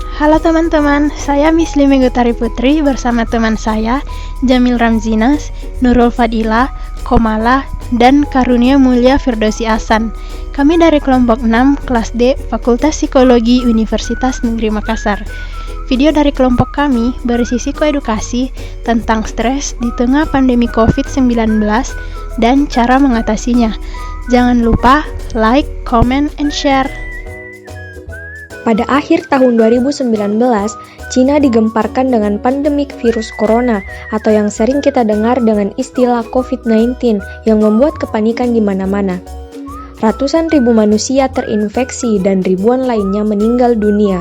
Halo teman-teman, saya Miss Limegutari Putri bersama teman saya, Jamil Ramzinas, Nurul Fadilah, Komala, dan Karunia Mulia Firdausi Ahsan. Kami dari kelompok 6, kelas D, Fakultas Psikologi Universitas Negeri Makassar. Video dari kelompok kami berisi psikoedukasi tentang stres di tengah pandemi COVID-19 dan cara mengatasinya. Jangan lupa like, comment, and share. Pada akhir tahun 2019, Cina digemparkan dengan pandemik virus corona atau yang sering kita dengar dengan istilah COVID-19 yang membuat kepanikan di mana-mana. Ratusan ribu manusia terinfeksi dan ribuan lainnya meninggal dunia.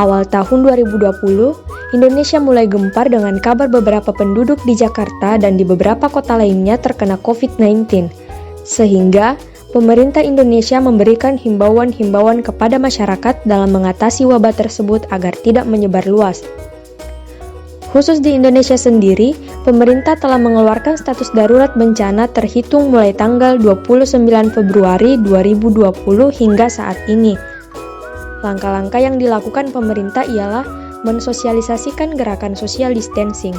Awal tahun 2020, Indonesia mulai gempar dengan kabar beberapa penduduk di Jakarta dan di beberapa kota lainnya terkena COVID-19. Sehingga pemerintah Indonesia memberikan himbauan-himbauan kepada masyarakat dalam mengatasi wabah tersebut agar tidak menyebar luas. Khusus di Indonesia sendiri, pemerintah telah mengeluarkan status darurat bencana terhitung mulai tanggal 29 Februari 2020 hingga saat ini. Langkah-langkah yang dilakukan pemerintah ialah mensosialisasikan gerakan social distancing.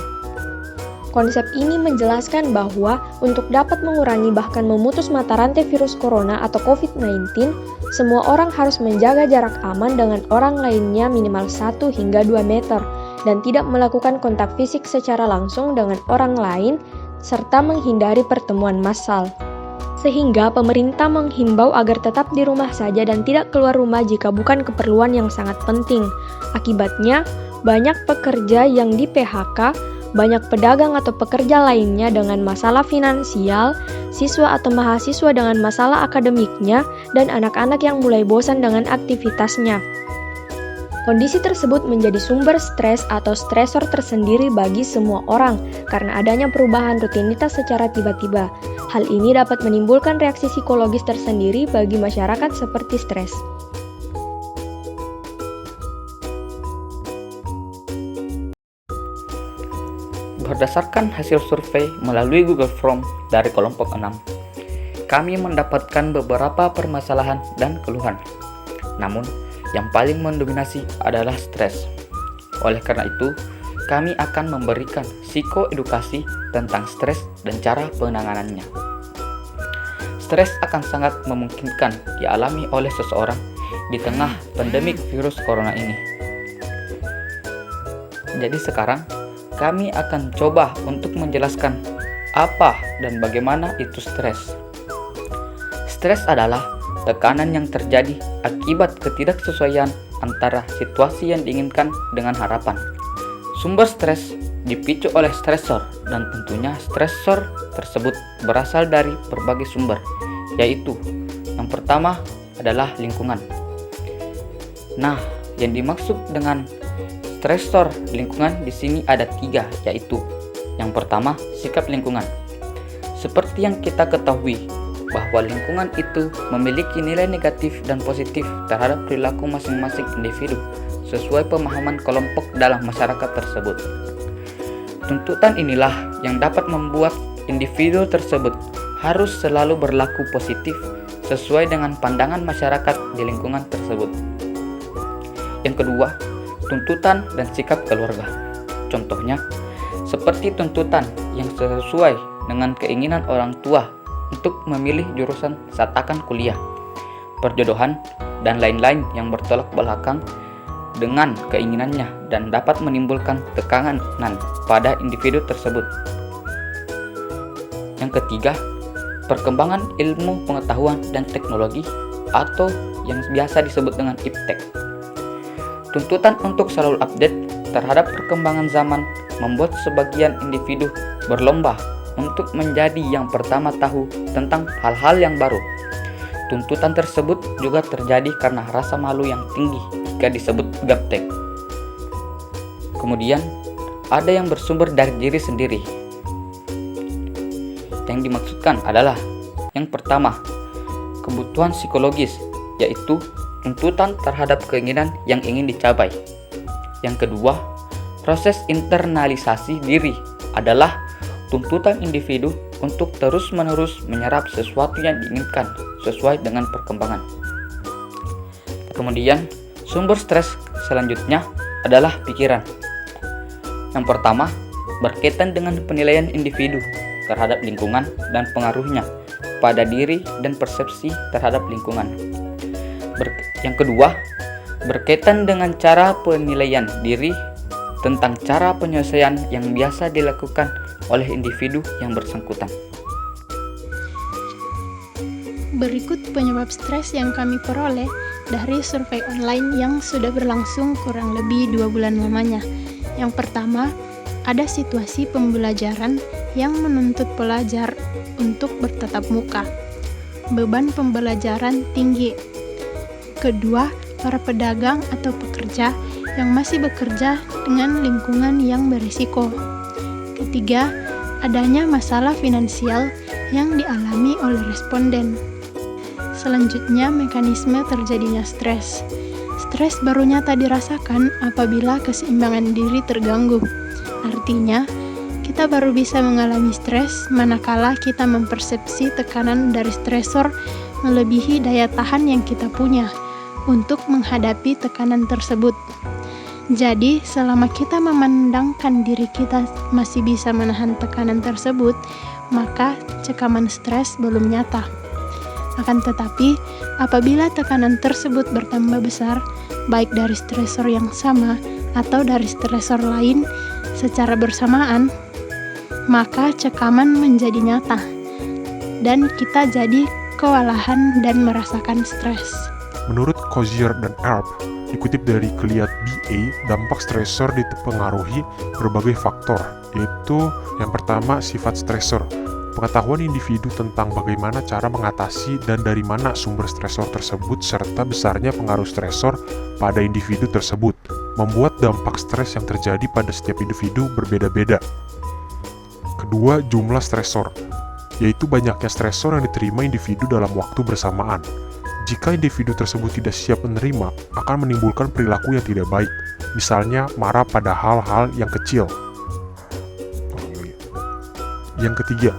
Konsep ini menjelaskan bahwa untuk dapat mengurangi bahkan memutus mata rantai virus corona atau COVID-19, semua orang harus menjaga jarak aman dengan orang lainnya minimal 1 hingga 2 meter dan tidak melakukan kontak fisik secara langsung dengan orang lain serta menghindari pertemuan massal. Sehingga pemerintah menghimbau agar tetap di rumah saja dan tidak keluar rumah jika bukan keperluan yang sangat penting. Akibatnya, banyak pekerja yang di-PHK, banyak pedagang atau pekerja lainnya dengan masalah finansial, siswa atau mahasiswa dengan masalah akademiknya, dan anak-anak yang mulai bosan dengan aktivitasnya. Kondisi tersebut menjadi sumber stres atau stresor tersendiri bagi semua orang karena adanya perubahan rutinitas secara tiba-tiba. Hal ini dapat menimbulkan reaksi psikologis tersendiri bagi masyarakat seperti stres. Berdasarkan hasil survei melalui Google Form dari kelompok 6, kami mendapatkan beberapa permasalahan dan keluhan. Namun, yang paling mendominasi adalah stres. Oleh karena itu, kami akan memberikan psikoedukasi tentang stres dan cara penanganannya. Stres akan sangat memungkinkan dialami oleh seseorang di tengah pandemik virus corona ini. Jadi sekarang, kami akan coba untuk menjelaskan apa dan bagaimana itu stres. Stres adalah tekanan yang terjadi akibat ketidaksesuaian antara situasi yang diinginkan dengan harapan. Sumber stres dipicu oleh stresor dan tentunya stresor tersebut berasal dari berbagai sumber, yaitu yang pertama adalah lingkungan. Nah, yang dimaksud dengan stresor lingkungan di sini ada 3, yaitu yang pertama, sikap lingkungan. Seperti yang kita ketahui bahwa lingkungan itu memiliki nilai negatif dan positif terhadap perilaku masing-masing individu sesuai pemahaman kelompok dalam masyarakat tersebut. Tuntutan inilah yang dapat membuat individu tersebut harus selalu berlaku positif sesuai dengan pandangan masyarakat di lingkungan tersebut. Yang kedua, tuntutan dan sikap keluarga. Contohnya, seperti tuntutan yang sesuai dengan keinginan orang tua untuk memilih jurusan saat akan kuliah, perjodohan, dan lain-lain yang bertolak belakang dengan keinginannya dan dapat menimbulkan tekanan pada individu tersebut. Yang ketiga, perkembangan ilmu pengetahuan dan teknologi atau yang biasa disebut dengan iptek. Tuntutan untuk selalu update terhadap perkembangan zaman membuat sebagian individu berlomba untuk menjadi yang pertama tahu tentang hal-hal yang baru. Tuntutan tersebut juga terjadi karena rasa malu yang tinggi jika disebut gaptek. Kemudian, ada yang bersumber dari diri sendiri. Yang dimaksudkan adalah yang pertama, kebutuhan psikologis, yaitu tuntutan terhadap keinginan yang ingin dicapai. Yang kedua, proses internalisasi diri adalah tuntutan individu untuk terus-menerus menyerap sesuatu yang diinginkan sesuai dengan perkembangan. Kemudian, Sumber stres selanjutnya adalah pikiran. Yang pertama, berkaitan dengan penilaian individu terhadap lingkungan dan pengaruhnya pada diri dan persepsi terhadap lingkungan. Yang kedua, berkaitan dengan cara penilaian diri tentang cara penyelesaian yang biasa dilakukan oleh individu yang bersangkutan. Berikut penyebab stres yang kami peroleh dari survei online yang sudah berlangsung kurang lebih 2 bulan lamanya. Yang pertama, ada situasi pembelajaran yang menuntut pelajar untuk bertatap muka. Beban pembelajaran tinggi. Kedua, para pedagang atau pekerja yang masih bekerja dengan lingkungan yang berisiko. Ketiga, adanya masalah finansial yang dialami oleh responden. Selanjutnya, mekanisme terjadinya stres. Stres baru nyata dirasakan apabila keseimbangan diri terganggu. Artinya, kita baru bisa mengalami stres manakala kita mempersepsi tekanan dari stresor melebihi daya tahan yang kita punya untuk menghadapi tekanan tersebut. Jadi, selama kita memandangkan diri kita masih bisa menahan tekanan tersebut, maka cekaman stres belum nyata. Akan tetapi, apabila tekanan tersebut bertambah besar, baik dari stresor yang sama atau dari stresor lain secara bersamaan, maka cekaman menjadi nyata, dan kita jadi kewalahan dan merasakan stres. Menurut Cozier dan Arp, dikutip dari Kliat BA, dampak stresor dipengaruhi berbagai faktor, yaitu yang pertama sifat stresor. Pengetahuan individu tentang bagaimana cara mengatasi dan dari mana sumber stresor tersebut serta besarnya pengaruh stresor pada individu tersebut membuat dampak stres yang terjadi pada setiap individu berbeda-beda. Kedua, jumlah stresor, yaitu banyaknya stresor yang diterima individu dalam waktu bersamaan. Jika individu tersebut tidak siap menerima, akan menimbulkan perilaku yang tidak baik, misalnya marah pada hal-hal yang kecil. Yang ketiga,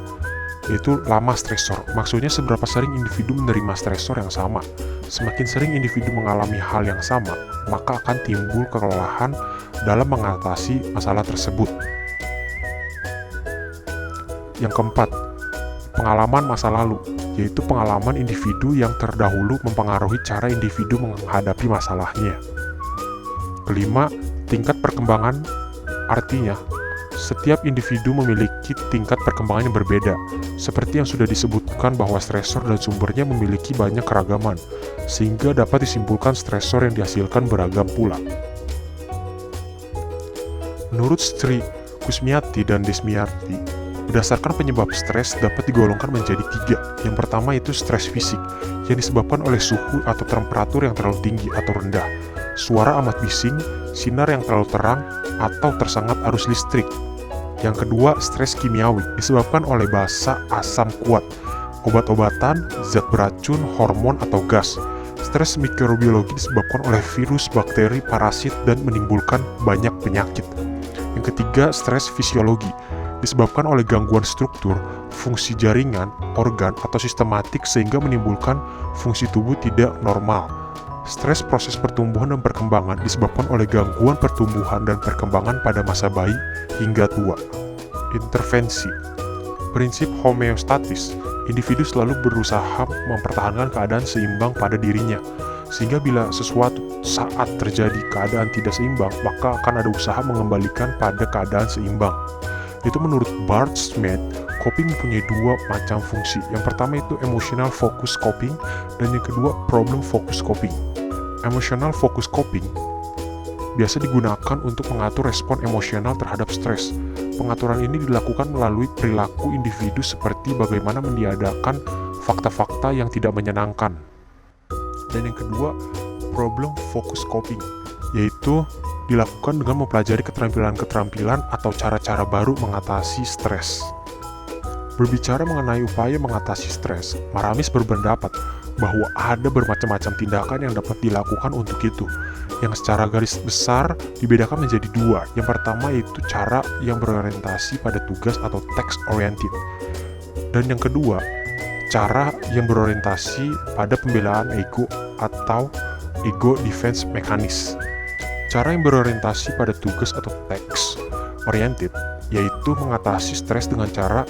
yaitu lama stresor. Maksudnya seberapa sering individu menerima stresor yang sama. Semakin sering individu mengalami hal yang sama, maka akan timbul kelelahan dalam mengatasi masalah tersebut. Yang keempat, pengalaman masa lalu, yaitu pengalaman individu yang terdahulu mempengaruhi cara individu menghadapi masalahnya. Kelima, tingkat perkembangan, artinya setiap individu memiliki tingkat perkembangan yang berbeda, seperti yang sudah disebutkan bahwa stresor dan sumbernya memiliki banyak keragaman, sehingga dapat disimpulkan stresor yang dihasilkan beragam pula. Menurut Sri Kusmiati dan Desmiarti, berdasarkan penyebab stres dapat digolongkan menjadi 3. Yang pertama itu stres fisik, yang disebabkan oleh suhu atau temperatur yang terlalu tinggi atau rendah, suara amat bising, sinar yang terlalu terang, atau tersengat arus listrik. Yang kedua, stres kimiawi, disebabkan oleh basa asam kuat, obat-obatan, zat beracun, hormon, atau gas. Stres mikrobiologi disebabkan oleh virus, bakteri, parasit, dan menimbulkan banyak penyakit. Yang ketiga, stres fisiologi, disebabkan oleh gangguan struktur, fungsi jaringan, organ, atau sistematik sehingga menimbulkan fungsi tubuh tidak normal. Stres proses pertumbuhan dan perkembangan disebabkan oleh gangguan pertumbuhan dan perkembangan pada masa bayi hingga tua. Intervensi. Prinsip homeostatis, individu selalu berusaha mempertahankan keadaan seimbang pada dirinya, sehingga bila sesuatu saat terjadi keadaan tidak seimbang, maka akan ada usaha mengembalikan pada keadaan seimbang. Itu menurut Bart Smith, coping mempunyai 2 macam fungsi. Yang pertama itu emotional focus coping, dan yang kedua problem focus coping. Emotional focus coping biasa digunakan untuk mengatur respon emosional terhadap stres. Pengaturan ini dilakukan melalui perilaku individu seperti bagaimana meniadakan fakta-fakta yang tidak menyenangkan. Dan yang kedua, problem focus coping, yaitu dilakukan dengan mempelajari keterampilan-keterampilan atau cara-cara baru mengatasi stres. Berbicara mengenai upaya mengatasi stres, Maramis berpendapat bahwa ada bermacam-macam tindakan yang dapat dilakukan untuk itu, yang secara garis besar dibedakan menjadi 2. Yang pertama yaitu cara yang berorientasi pada tugas atau task oriented, dan yang kedua cara yang berorientasi pada pembelaan ego atau ego defense mechanism. Cara yang berorientasi pada tugas atau task oriented, yaitu mengatasi stres dengan cara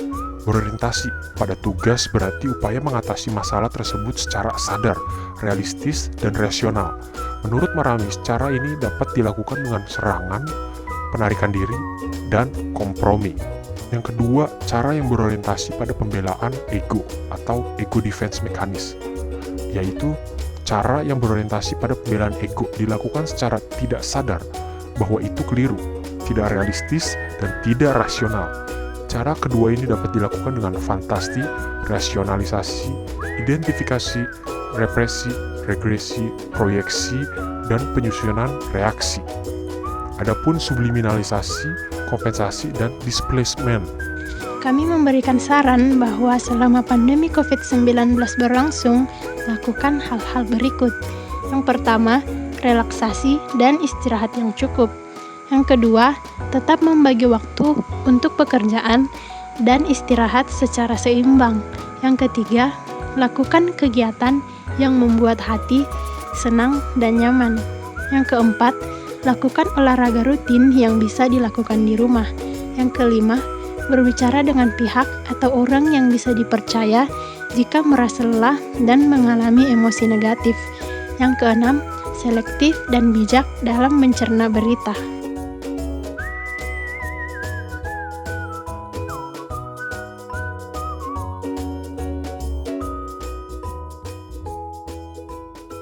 berorientasi pada tugas, berarti upaya mengatasi masalah tersebut secara sadar, realistis, dan rasional. Menurut Maramis, cara ini dapat dilakukan dengan serangan, penarikan diri, dan kompromi. Yang kedua, cara yang berorientasi pada pembelaan ego atau ego defense mechanism, yaitu cara yang berorientasi pada pembelaan ego dilakukan secara tidak sadar bahwa itu keliru, tidak realistis, dan tidak rasional. Cara kedua ini dapat dilakukan dengan fantasi, rasionalisasi, identifikasi, represi, regresi, proyeksi, dan penyusunan reaksi. Adapun subliminalisasi, kompensasi, dan displacement. Kami memberikan saran bahwa selama pandemi COVID-19 berlangsung, lakukan hal-hal berikut. Yang pertama, relaksasi dan istirahat yang cukup. Yang kedua, tetap membagi waktu untuk pekerjaan dan istirahat secara seimbang. Yang ketiga, lakukan kegiatan yang membuat hati senang dan nyaman. Yang keempat, lakukan olahraga rutin yang bisa dilakukan di rumah. Yang kelima, berbicara dengan pihak atau orang yang bisa dipercaya jika merasa lelah dan mengalami emosi negatif. Yang keenam, selektif dan bijak dalam mencerna berita.